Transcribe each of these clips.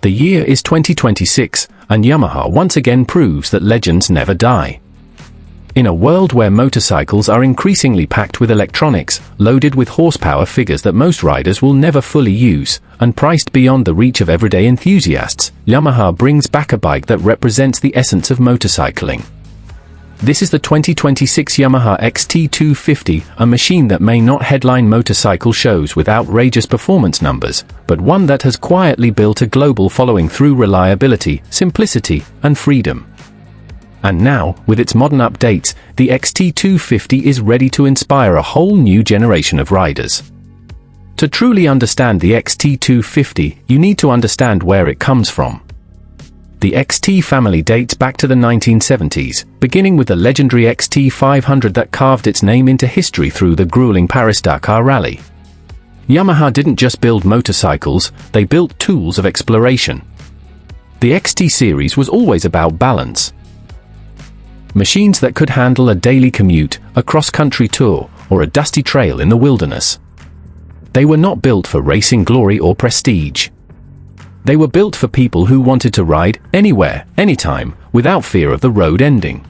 The year is 2026, and Yamaha once again proves that legends never die. In a world where motorcycles are increasingly packed with electronics, loaded with horsepower figures that most riders will never fully use, and priced beyond the reach of everyday enthusiasts, Yamaha brings back a bike that represents the essence of motorcycling. This is the 2026 Yamaha XT 250, a machine that may not headline motorcycle shows with outrageous performance numbers, but one that has quietly built a global following through reliability, simplicity, and freedom. And now, with its modern updates, the XT 250 is ready to inspire a whole new generation of riders. To truly understand the XT 250, you need to understand where it comes from. The XT family dates back to the 1970s, beginning with the legendary XT 500 that carved its name into history through the grueling Paris-Dakar rally. Yamaha didn't just build motorcycles, they built tools of exploration. The XT series was always about balance. Machines that could handle a daily commute, a cross-country tour, or a dusty trail in the wilderness. They were not built for racing glory or prestige. They were built for people who wanted to ride, anywhere, anytime, without fear of the road ending.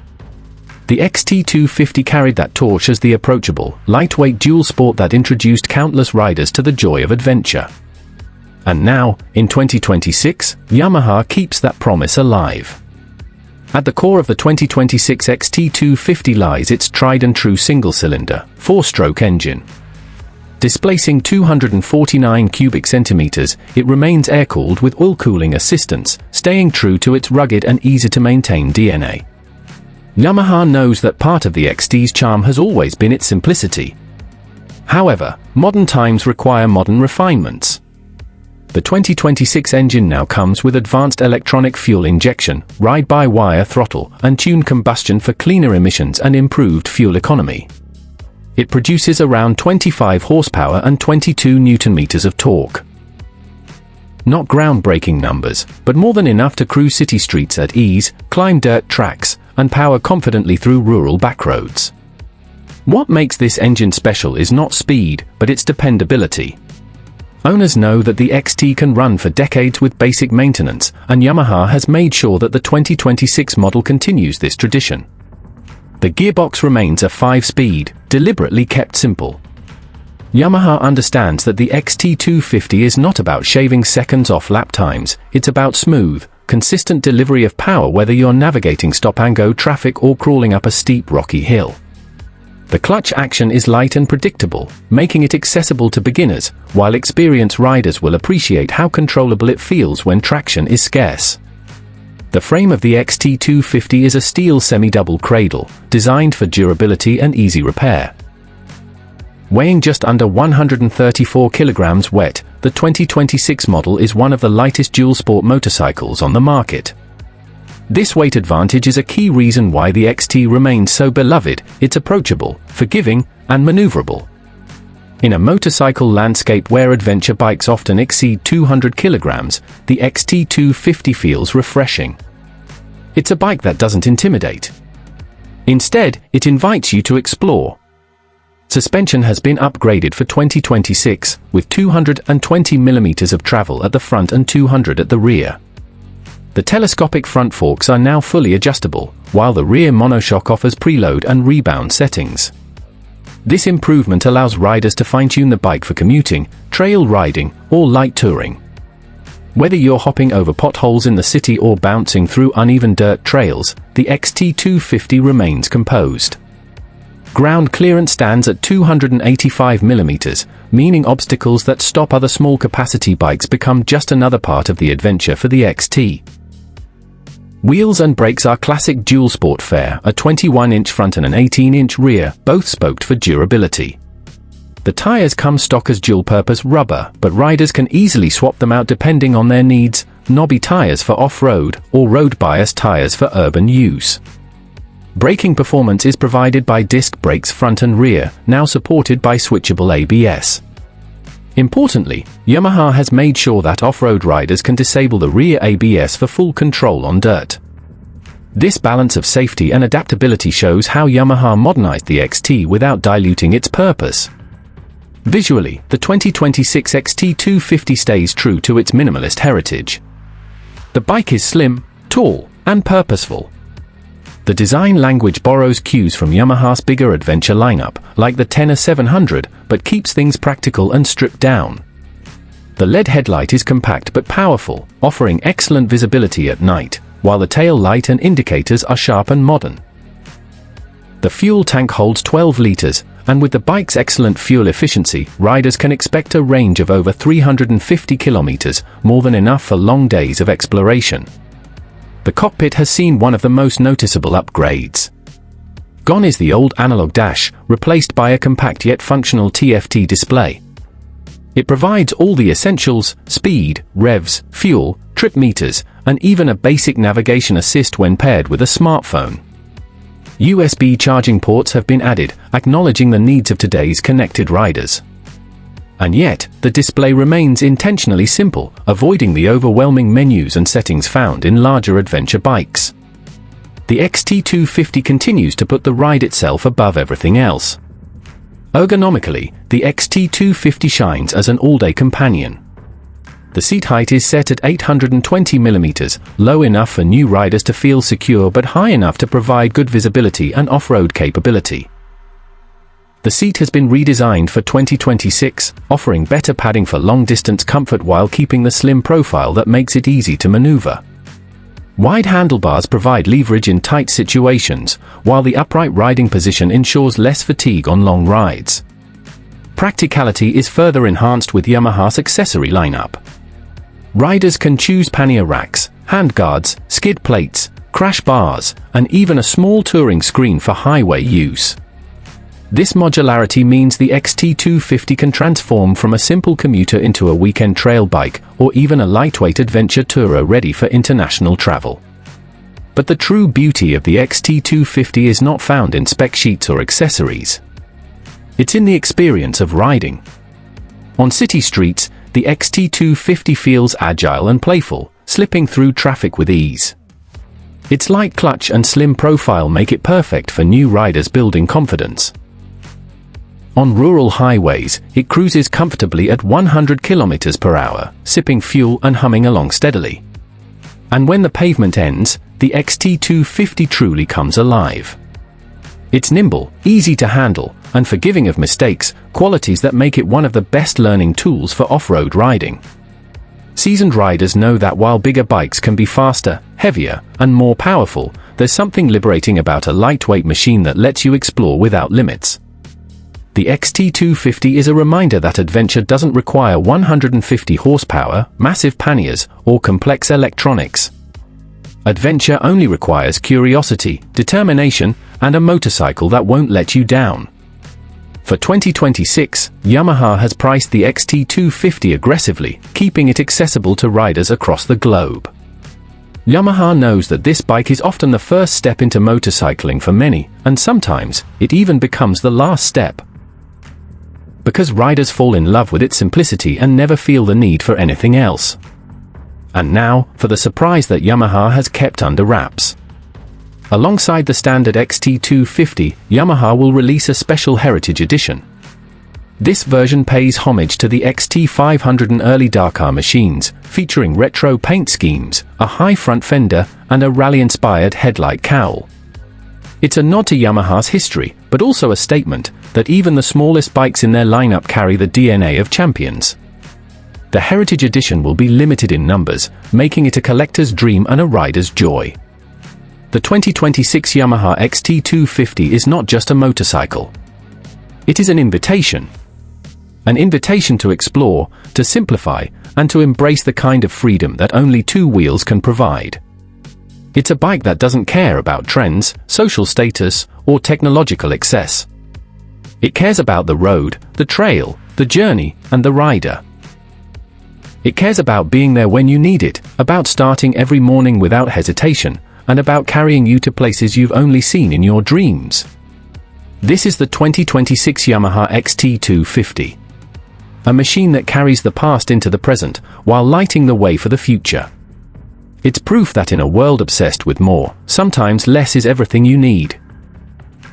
The XT 250 carried that torch as the approachable, lightweight dual sport that introduced countless riders to the joy of adventure. And now, in 2026, Yamaha keeps that promise alive. At the core of the 2026 XT 250 lies its tried-and-true single-cylinder, four-stroke engine. Displacing 249 cubic centimeters, it remains air-cooled with oil cooling assistance, staying true to its rugged and easy-to-maintain DNA. Yamaha knows that part of the XT's charm has always been its simplicity. However, modern times require modern refinements. The 2026 engine now comes with advanced electronic fuel injection, ride-by-wire throttle, and tuned combustion for cleaner emissions and improved fuel economy. It produces around 25 horsepower and 22 Nm of torque. Not groundbreaking numbers, but more than enough to cruise city streets at ease, climb dirt tracks, and power confidently through rural backroads. What makes this engine special is not speed, but its dependability. Owners know that the XT can run for decades with basic maintenance, and Yamaha has made sure that the 2026 model continues this tradition. The gearbox remains a 5-speed, deliberately kept simple. Yamaha understands that the XT 250 is not about shaving seconds off lap times, it's about smooth, consistent delivery of power whether you're navigating stop-and-go traffic or crawling up a steep rocky hill. The clutch action is light and predictable, making it accessible to beginners, while experienced riders will appreciate how controllable it feels when traction is scarce. The frame of the XT 250 is a steel semi-double cradle, designed for durability and easy repair. Weighing just under 134 kilograms wet, the 2026 model is one of the lightest dual-sport motorcycles on the market. This weight advantage is a key reason why the XT remains so beloved. It's approachable, forgiving, and maneuverable. In a motorcycle landscape where adventure bikes often exceed 200 kilograms, the XT 250 feels refreshing. It's a bike that doesn't intimidate. Instead, it invites you to explore. Suspension has been upgraded for 2026, with 220 mm of travel at the front and 200 at the rear. The telescopic front forks are now fully adjustable, while the rear monoshock offers preload and rebound settings. This improvement allows riders to fine-tune the bike for commuting, trail riding, or light touring. Whether you're hopping over potholes in the city or bouncing through uneven dirt trails, the XT 250 remains composed. Ground clearance stands at 285 mm, meaning obstacles that stop other small-capacity bikes become just another part of the adventure for the XT. Wheels and brakes are classic dual-sport fare, a 21-inch front and an 18-inch rear, both spoked for durability. The tires come stock as dual-purpose rubber, but riders can easily swap them out depending on their needs, knobby tires for off-road, or road-bias tires for urban use. Braking performance is provided by disc brakes front and rear, now supported by switchable ABS. Importantly, Yamaha has made sure that off-road riders can disable the rear ABS for full control on dirt. This balance of safety and adaptability shows how Yamaha modernized the XT without diluting its purpose. Visually, the 2026 XT 250 stays true to its minimalist heritage. The bike is slim, tall, and purposeful. The design language borrows cues from Yamaha's bigger adventure lineup, like the Tenor 700, but keeps things practical and stripped down. The LED headlight is compact but powerful, offering excellent visibility at night, while the tail light and indicators are sharp and modern. The fuel tank holds 12 liters, and with the bike's excellent fuel efficiency, riders can expect a range of over 350 kilometers, more than enough for long days of exploration. The cockpit has seen one of the most noticeable upgrades. Gone is the old analog dash, replaced by a compact yet functional TFT display. It provides all the essentials: speed, revs, fuel, trip meters, and even a basic navigation assist when paired with a smartphone. USB charging ports have been added, acknowledging the needs of today's connected riders. And yet, the display remains intentionally simple, avoiding the overwhelming menus and settings found in larger adventure bikes. The XT250 continues to put the ride itself above everything else. Ergonomically, the XT250 shines as an all-day companion. The seat height is set at 820 mm, low enough for new riders to feel secure but high enough to provide good visibility and off-road capability. The seat has been redesigned for 2026, offering better padding for long-distance comfort while keeping the slim profile that makes it easy to maneuver. Wide handlebars provide leverage in tight situations, while the upright riding position ensures less fatigue on long rides. Practicality is further enhanced with Yamaha's accessory lineup. Riders can choose pannier racks, handguards, skid plates, crash bars, and even a small touring screen for highway use. This modularity means the XT250 can transform from a simple commuter into a weekend trail bike, or even a lightweight adventure tourer ready for international travel. But the true beauty of the XT250 is not found in spec sheets or accessories. It's in the experience of riding. On city streets, the XT250 feels agile and playful, slipping through traffic with ease. Its light clutch and slim profile make it perfect for new riders building confidence. On rural highways, it cruises comfortably at 100 km per hour, sipping fuel and humming along steadily. And when the pavement ends, the XT250 truly comes alive. It's nimble, easy to handle, and forgiving of mistakes, qualities that make it one of the best learning tools for off-road riding. Seasoned riders know that while bigger bikes can be faster, heavier, and more powerful, there's something liberating about a lightweight machine that lets you explore without limits. The XT250 is a reminder that adventure doesn't require 150 horsepower, massive panniers, or complex electronics. Adventure only requires curiosity, determination, and a motorcycle that won't let you down. For 2026, Yamaha has priced the XT250 aggressively, keeping it accessible to riders across the globe. Yamaha knows that this bike is often the first step into motorcycling for many, and sometimes, it even becomes the last step. Because riders fall in love with its simplicity and never feel the need for anything else. And now, for the surprise that Yamaha has kept under wraps. Alongside the standard XT250, Yamaha will release a special Heritage Edition. This version pays homage to the XT500 and early Dakar machines, featuring retro paint schemes, a high front fender, and a rally-inspired headlight cowl. It's a nod to Yamaha's history, but also a statement that even the smallest bikes in their lineup carry the DNA of champions. The Heritage Edition will be limited in numbers, making it a collector's dream and a rider's joy. The 2026 Yamaha XT250 is not just a motorcycle. It is an invitation. An invitation to explore, to simplify, and to embrace the kind of freedom that only two wheels can provide. It's a bike that doesn't care about trends, social status, or technological excess. It cares about the road, the trail, the journey, and the rider. It cares about being there when you need it, about starting every morning without hesitation, and about carrying you to places you've only seen in your dreams. This is the 2026 Yamaha XT250. A machine that carries the past into the present, while lighting the way for the future. It's proof that in a world obsessed with more, sometimes less is everything you need.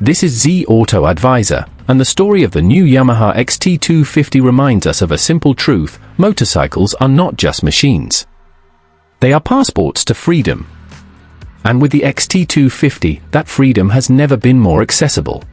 This is Z Auto Advisor, and the story of the new Yamaha XT250 reminds us of a simple truth: motorcycles are not just machines. They are passports to freedom. And with the XT250, that freedom has never been more accessible.